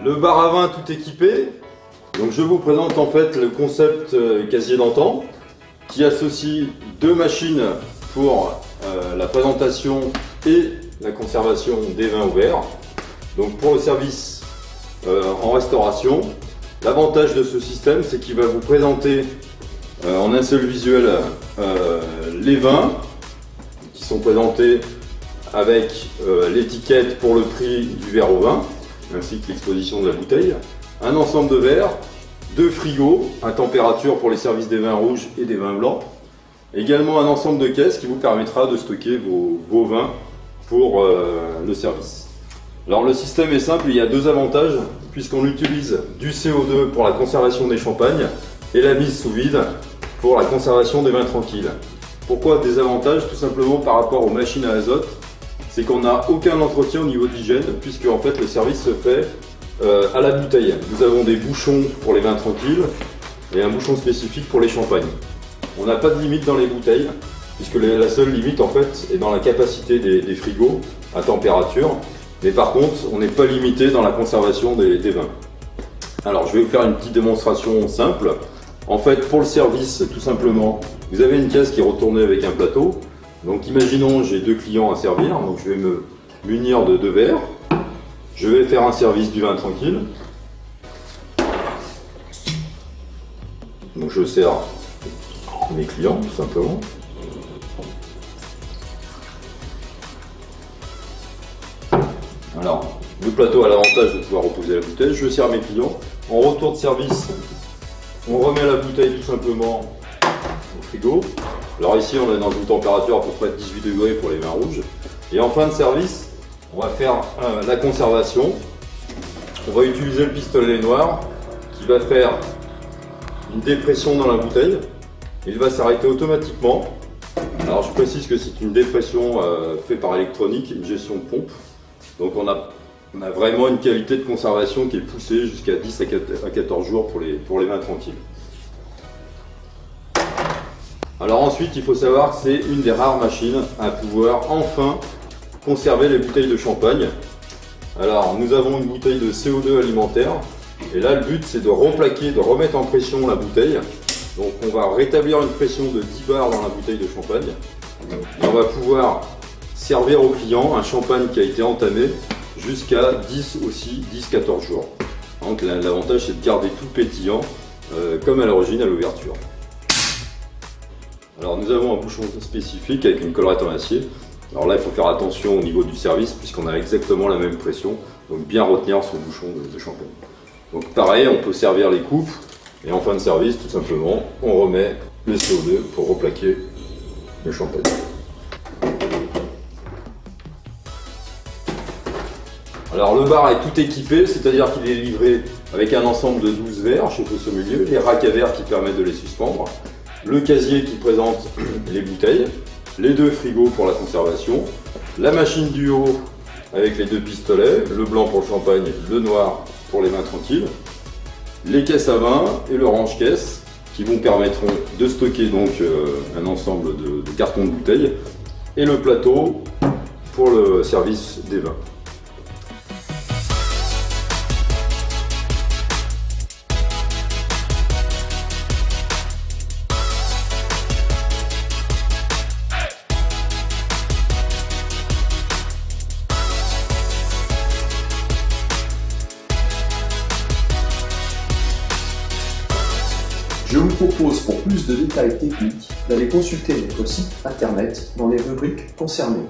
Le bar à vin tout équipé. Donc je vous présente en fait le concept casier d'antan qui associe deux machines pour la présentation et la conservation des vins ouverts. Donc pour le service en restauration, l'avantage de ce système c'est qu'il va vous présenter en un seul visuel les vins qui sont présentés avec l'étiquette pour le prix du verre au vin ainsi que l'exposition de la bouteille, un ensemble de verres, deux frigos à température pour les services des vins rouges et des vins blancs, également un ensemble de caisses qui vous permettra de stocker vos vins pour le service. Alors le système est simple, il y a deux avantages puisqu'on utilise du CO2 pour la conservation des champagnes et la mise sous vide pour la conservation des vins tranquilles. Pourquoi des avantages? Tout simplement par rapport aux machines à azote, c'est qu'on n'a aucun entretien au niveau d'hygiène puisque en fait le service se fait à la bouteille. Nous avons des bouchons pour les vins tranquilles et un bouchon spécifique pour les champagnes. On n'a pas de limite dans les bouteilles puisque la seule limite en fait est dans la capacité des frigos à température, mais par contre on n'est pas limité dans la conservation des vins. Alors je vais vous faire une petite démonstration simple. En fait pour le service tout simplement, vous avez une caisse qui est retournée avec un plateau. Donc imaginons j'ai deux clients à servir, donc je vais me munir de deux verres. Je vais faire un service du vin tranquille. Donc je sers mes clients tout simplement. Alors le plateau a l'avantage de pouvoir reposer la bouteille. Je sers mes clients. En retour de service, on remet la bouteille tout simplement au frigo. Alors ici on est dans une température à peu près de 18 degrés pour les vins rouges. Et en fin de service, on va faire la conservation. On va utiliser le pistolet noir qui va faire une dépression dans la bouteille. Il va s'arrêter automatiquement. Alors je précise que c'est une dépression faite par électronique, une gestion de pompe. Donc on a vraiment une qualité de conservation qui est poussée jusqu'à 10 à 14 jours pour les vins tranquilles. Alors ensuite, il faut savoir que c'est une des rares machines à pouvoir enfin conserver les bouteilles de champagne. Alors nous avons une bouteille de CO2 alimentaire et là le but c'est de replaquer, de remettre en pression la bouteille. Donc on va rétablir une pression de 10 bars dans la bouteille de champagne et on va pouvoir servir au client un champagne qui a été entamé jusqu'à 10-14 jours. Donc l'avantage c'est de garder tout pétillant comme à l'origine à l'ouverture. Alors nous avons un bouchon spécifique avec une collerette en acier. Alors là il faut faire attention au niveau du service puisqu'on a exactement la même pression, donc bien retenir ce bouchon de champagne. Donc pareil, on peut servir les coupes et en fin de service tout simplement on remet le CO2 pour replaquer le champagne. Alors le bar est tout équipé, c'est-à-dire qu'il est livré avec un ensemble de 12 verres chez Feu Sommelier, les racks à verre qui permettent de les suspendre, le casier qui présente les bouteilles, les deux frigos pour la conservation, la machine du haut avec les deux pistolets, le blanc pour le champagne, le noir pour les vins tranquilles, les caisses à vin et le range-caisse qui vous permettront de stocker donc un ensemble de cartons de bouteilles et le plateau pour le service des vins. Je vous propose pour plus de détails techniques d'aller consulter notre site internet dans les rubriques concernées.